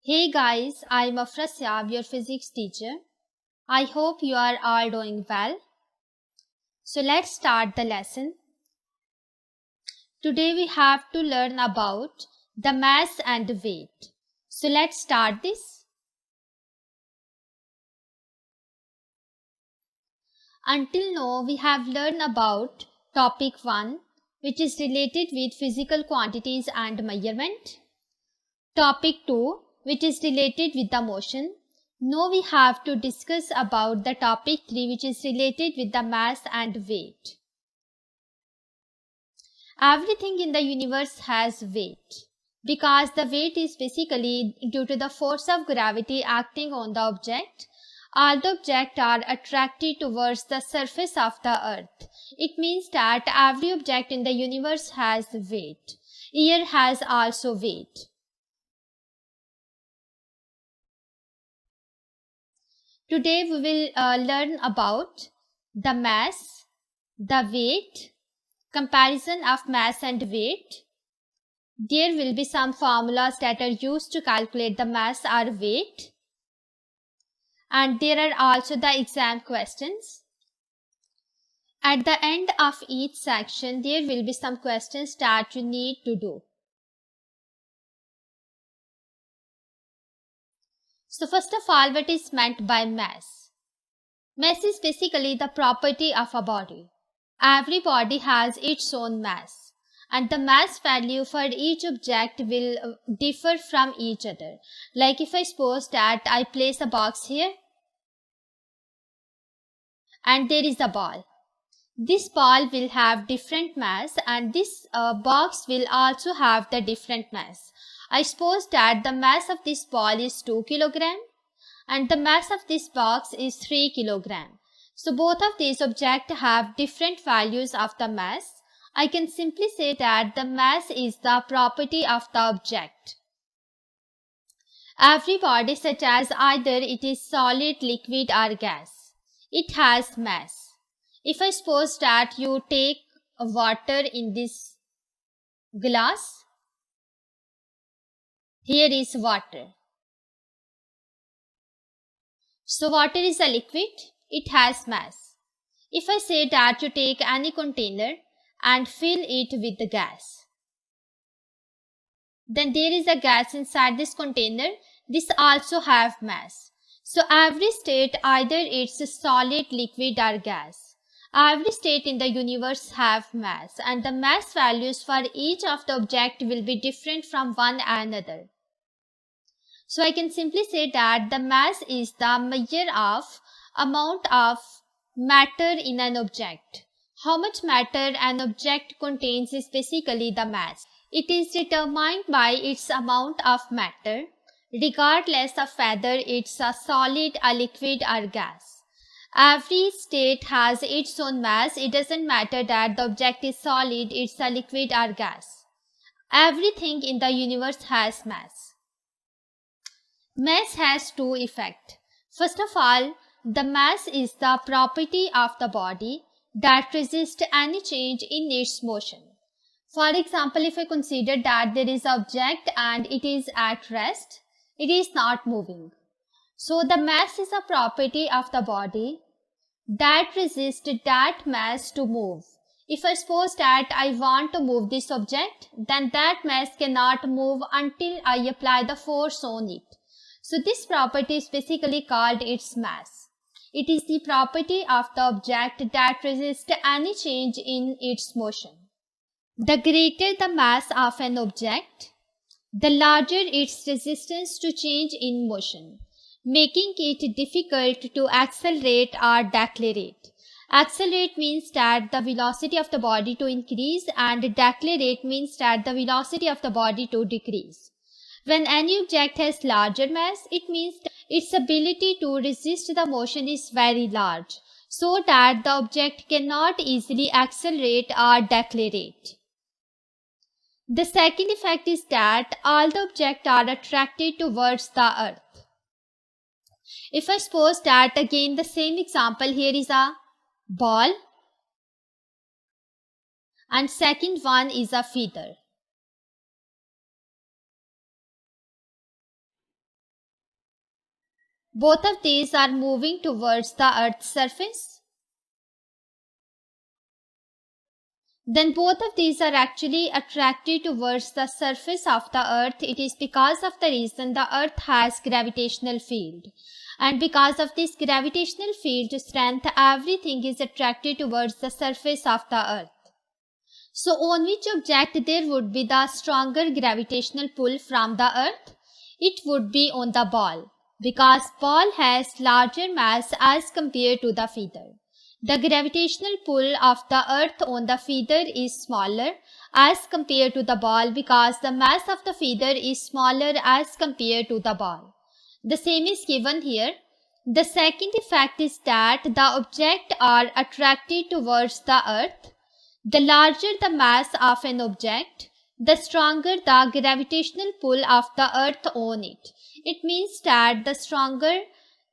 Hey guys, I'm Afrasya, your physics teacher. I hope you are all doing well. So let's start the lesson. Today we have to learn about the mass and weight. So let's start this. Until now we have learned about topic 1, which is related with physical quantities and measurement. Topic 2, which is related with the motion. Now we have to discuss about the topic 3, which is related with the mass and weight. Everything in the universe has weight because the weight is basically due to the force of gravity acting on the object. All the objects are attracted towards the surface of the earth. It means that every object in the universe has weight. Air has also weight. Today we will learn about the mass, the weight, comparison of mass and weight. There will be some formulas that are used to calculate the mass or weight. And there are also the exam questions. At the end of each section, there will be some questions that you need to do. So first of all, what is meant by mass? Mass is basically the property of a body. Every body has its own mass, and the mass value for each object will differ from each other. Like if I suppose that I place a box here and there is a ball. This ball will have different mass and this box will also have the different mass. I suppose that the mass of this ball is 2 kg and the mass of this box is 3 kg. So both of these objects have different values of the mass. I can simply say that the mass is the property of the object. Every body, such as either it is solid, liquid or gas, it has mass. If I suppose that you take water in this glass, here is water. So water is a liquid, it has mass. If I say that you take any container and fill it with the gas, then there is a gas inside this container, this also have mass. So every state, either it's a solid, liquid or gas. Every state in the universe have mass and the mass values for each of the object will be different from one another. So I can simply say that the mass is the measure of amount of matter in an object. How much matter an object contains is basically the mass. It is determined by its amount of matter, regardless of whether it's a solid, a liquid or gas. Every state has its own mass. It doesn't matter that the object is solid, it's a liquid or gas. Everything in the universe has mass. Mass has two effects. First of all, the mass is the property of the body that resists any change in its motion. For example, if I consider that there is an object and it is at rest, it is not moving. So the mass is a property of the body that resists that mass to move. If I suppose that I want to move this object, then that mass cannot move until I apply the force on it. So this property is basically called its mass. It is the property of the object that resists any change in its motion. The greater the mass of an object, the larger its resistance to change in motion, making it difficult to accelerate or decelerate. Accelerate means that the velocity of the body to increase and decelerate means that the velocity of the body to decrease. When any object has larger mass, it means that its ability to resist the motion is very large, so that the object cannot easily accelerate or decelerate. The second effect is that all the objects are attracted towards the earth. If I suppose that again the same example, here is a ball and second one is a feather. Both of these are moving towards the Earth's surface. Then both of these are actually attracted towards the surface of the Earth. It is because of the reason the Earth has gravitational field. And because of this gravitational field strength, everything is attracted towards the surface of the Earth. So on which object there would be the stronger gravitational pull from the Earth? It would be on the ball, because ball has larger mass as compared to the feather. The gravitational pull of the Earth on the feather is smaller as compared to the ball, because the mass of the feather is smaller as compared to the ball. The same is given here. The second effect is that the objects are attracted towards the Earth. The larger the mass of an object, the stronger the gravitational pull of the Earth on it. It means that the stronger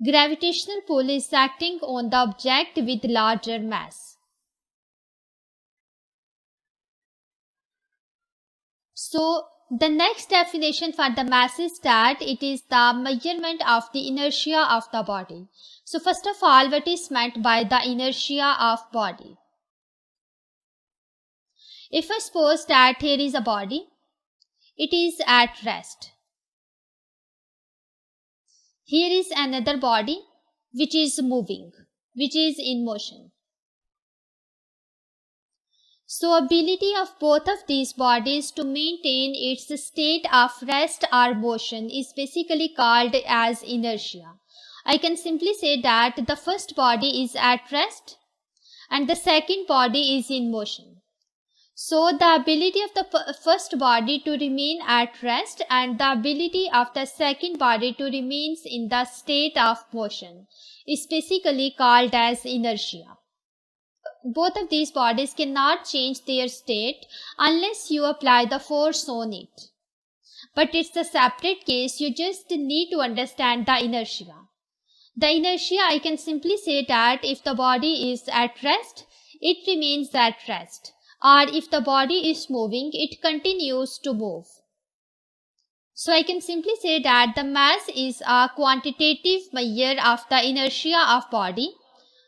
gravitational pull is acting on the object with larger mass. So, the next definition for the mass is that it is the measurement of the inertia of the body. So, first of all, what is meant by the inertia of body? If I suppose that here is a body, it is at rest. Here is another body which is moving, which is in motion. So ability of both of these bodies to maintain its state of rest or motion is basically called as inertia. I can simply say that the first body is at rest and the second body is in motion. So the ability of the first body to remain at rest and the ability of the second body to remain in the state of motion is basically called as inertia. Both of these bodies cannot change their state unless you apply the force on it. But it's a separate case, you just need to understand the inertia. The inertia, I can simply say that if the body is at rest, it remains at rest. Or if the body is moving, it continues to move. So I can simply say that the mass is a quantitative measure of the inertia of body.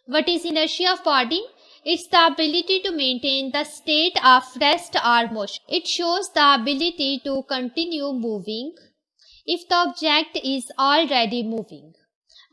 What is inertia of body? It's the ability to maintain the state of rest or motion. It shows the ability to continue moving if the object is already moving,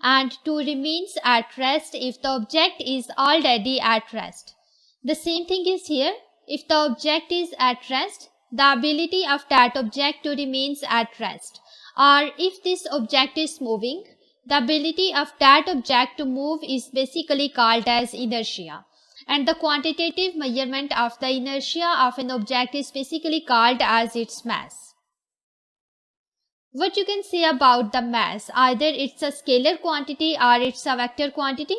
and to remain at rest if the object is already at rest. The same thing is here. If the object is at rest, the ability of that object to remain at rest. Or if this object is moving, the ability of that object to move is basically called as inertia. And the quantitative measurement of the inertia of an object is basically called as its mass. What you can say about the mass? Either it's a scalar quantity or it's a vector quantity.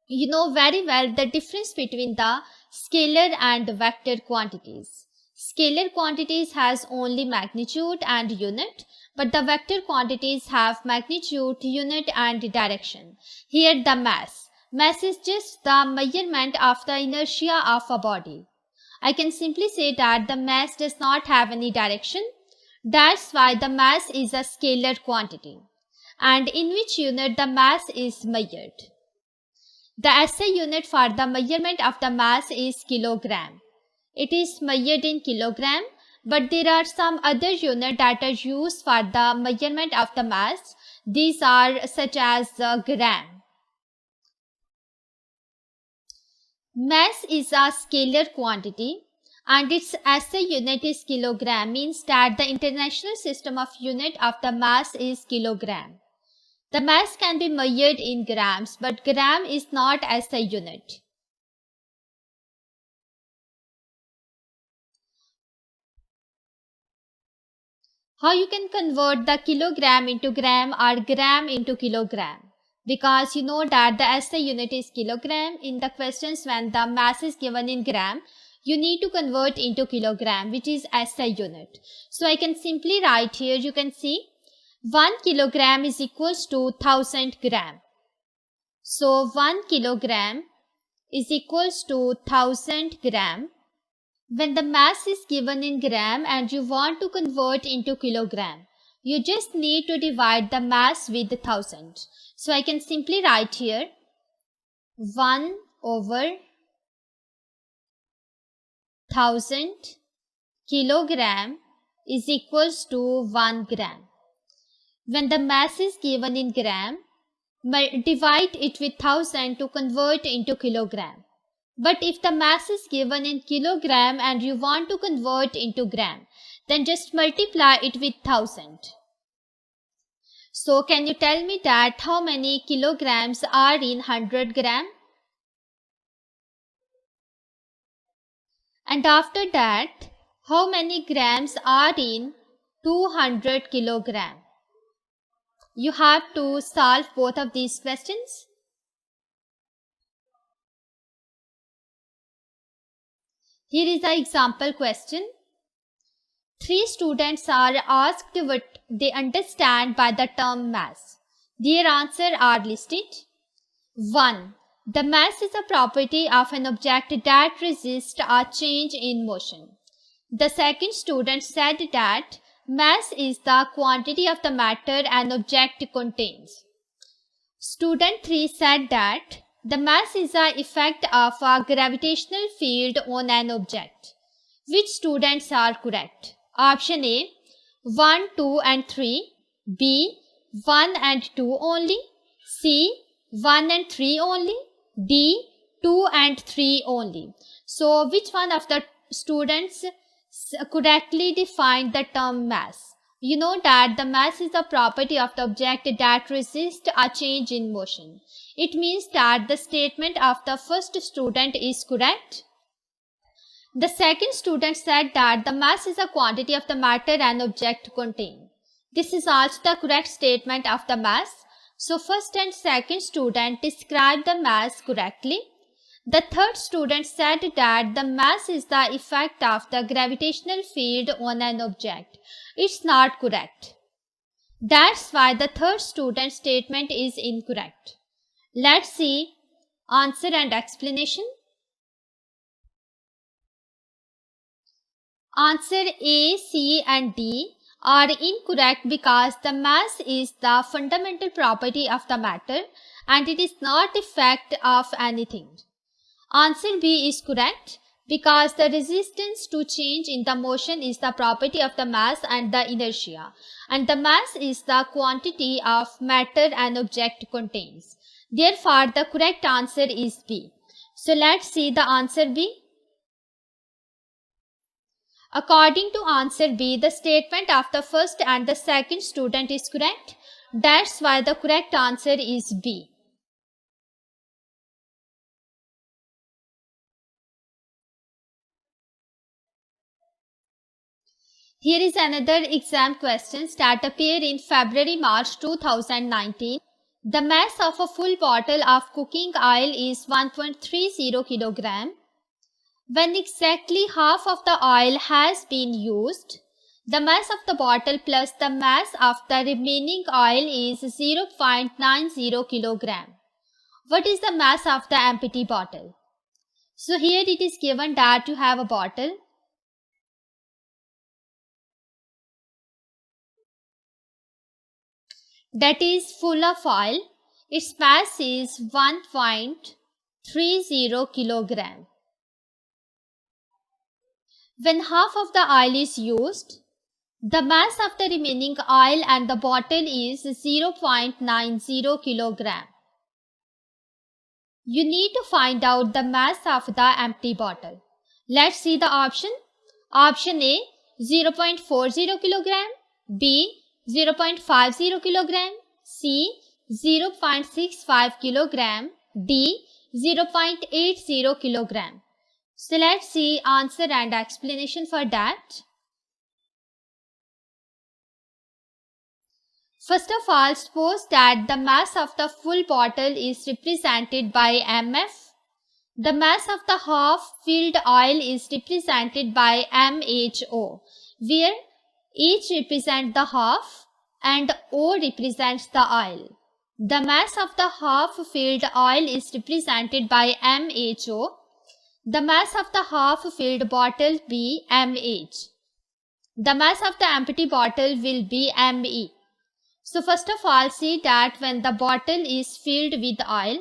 You know very well the difference between the scalar and vector quantities. Scalar quantities has only magnitude and unit, but the vector quantities have magnitude, unit and direction. Here the mass. Mass is just the measurement of the inertia of a body. I can simply say that the mass does not have any direction. That's why the mass is a scalar quantity. And in which unit the mass is measured? The SI unit for the measurement of the mass is kilogram. It is measured in kilogram, but there are some other units that are used for the measurement of the mass. These are such as gram. Mass is a scalar quantity and its SI unit is kilogram, means that the international system of unit of the mass is kilogram. The mass can be measured in grams, but gram is not SI unit. How you can convert the kilogram into gram or gram into kilogram? Because you know that the SI unit is kilogram. In the questions when the mass is given in gram, you need to convert into kilogram, which is SI unit. So I can simply write here, you can see 1 kilogram is equals to 1000 gram. So 1 kilogram is equals to 1000 gram. When the mass is given in gram and you want to convert into kilogram, You just need to divide the mass with 1000. So I can simply write here 1 over 1000 kilogram is equals to 1 gram. When the mass is given in gram, divide it with 1000 to convert into kilogram. But if the mass is given in kilogram and you want to convert into gram, then just multiply it with 1000. So can you tell me that how many kilograms are in 100 gram? And after that, how many grams are in 200 kilogram? You have to solve both of these questions. Here is the example question. 3 students are asked what they understand by the term mass. Their answers are listed. 1. The mass is a property of an object that resists a change in motion. The second student said that mass is the quantity of the matter an object contains. Student 3 said that the mass is the effect of a gravitational field on an object. Which students are correct? Option A, 1, 2 and 3. B, 1 and 2 only. C, 1 and 3 only. D, 2 and 3 only. So which one of the students correctly defined the term mass? You know that the mass is a property of the object that resists a change in motion. It means that the statement of the first student is correct. The second student said that the mass is a quantity of the matter an object contains. This is also the correct statement of the mass. So first and second student described the mass correctly. The third student said that the mass is the effect of the gravitational field on an object. It's not correct. That's why the third student statement is incorrect. Let's see answer and explanation. Answer A, C and D are incorrect because the mass is the fundamental property of the matter and it is not effect of anything. Answer B is correct because the resistance to change in the motion is the property of the mass and the inertia, and the mass is the quantity of matter an object contains. Therefore, the correct answer is B. So let's see the answer B. According to answer B, the statement of the first and the second student is correct. That's why the correct answer is B. Here is another exam questions that appear in February-March 2019. The mass of a full bottle of cooking oil is 1.30 kilogram. When exactly half of the oil has been used, the mass of the bottle plus the mass of the remaining oil is 0.90 kilogram. What is the mass of the empty bottle? So here it is given that you have a bottle. That is full of oil. Its mass is 1.30 kilogram. When half of the oil is used, the mass of the remaining oil and the bottle is 0.90 kilogram. You need to find out the mass of the empty bottle. Let's see the option. Option A, 0.40 kilogram. B, 0.50 kilogram. C, 0.65 kilogram. D, 0.80 kilogram. So let's see answer and explanation for that. First of all, suppose that the mass of the full bottle is represented by mf. The mass of the half filled oil is represented by mho, where H represents the half and O represents the oil. The mass of the half filled oil is represented by mho. The mass of the half filled bottle be mh. the mass of the empty bottle will be ME. So first of all, see that when the bottle is filled with oil,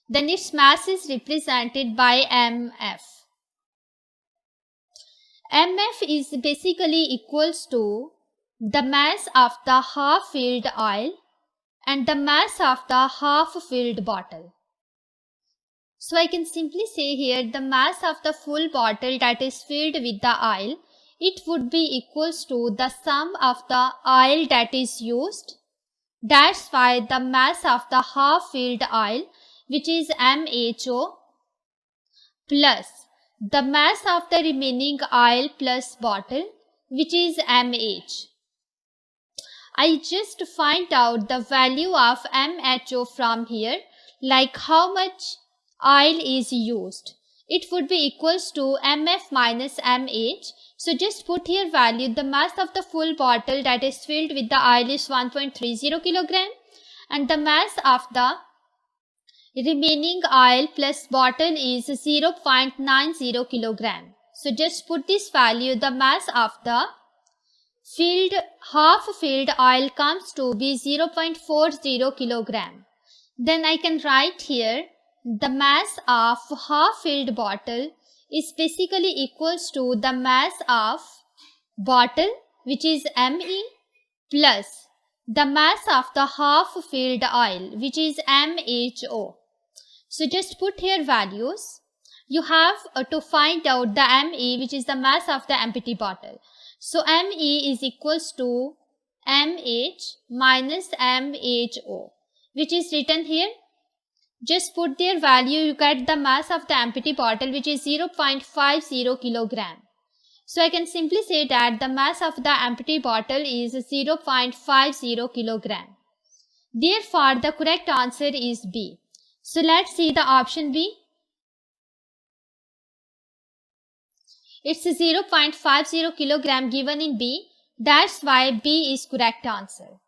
then its mass is represented by MF. MF is basically equals to the mass of the half filled oil and the mass of the half filled bottle. So I can simply say here the mass of the full bottle that is filled with the oil, it would be equals to the sum of the oil that is used. That's why the mass of the half filled oil, which is MHO, plus the mass of the remaining oil plus bottle, which is MH. I just find out the value of MHO from here, like how much oil is used. It would be equals to MF minus MH. So just put here value. The mass of the full bottle that is filled with the oil is 1.30 kilogram and the mass of the remaining oil plus bottle is 0.90 kilogram. So just put this value. The mass of the half filled oil comes to be 0.40 kilogram. Then I can write here the mass of half filled bottle is basically equals to the mass of bottle, which is Me, plus the mass of the half filled oil, which is MHO. So just put here values. You have to find out the Me, which is the mass of the empty bottle. So Me is equals to MH minus MHO, which is written here. Just put their value, you get the mass of the empty bottle, which is 0.50 kilogram. So I can simply say that the mass of the empty bottle is 0.50 kilogram. Therefore, the correct answer is B. So let's see the option B. It's 0.50 kilogram given in B. That's why B is correct answer.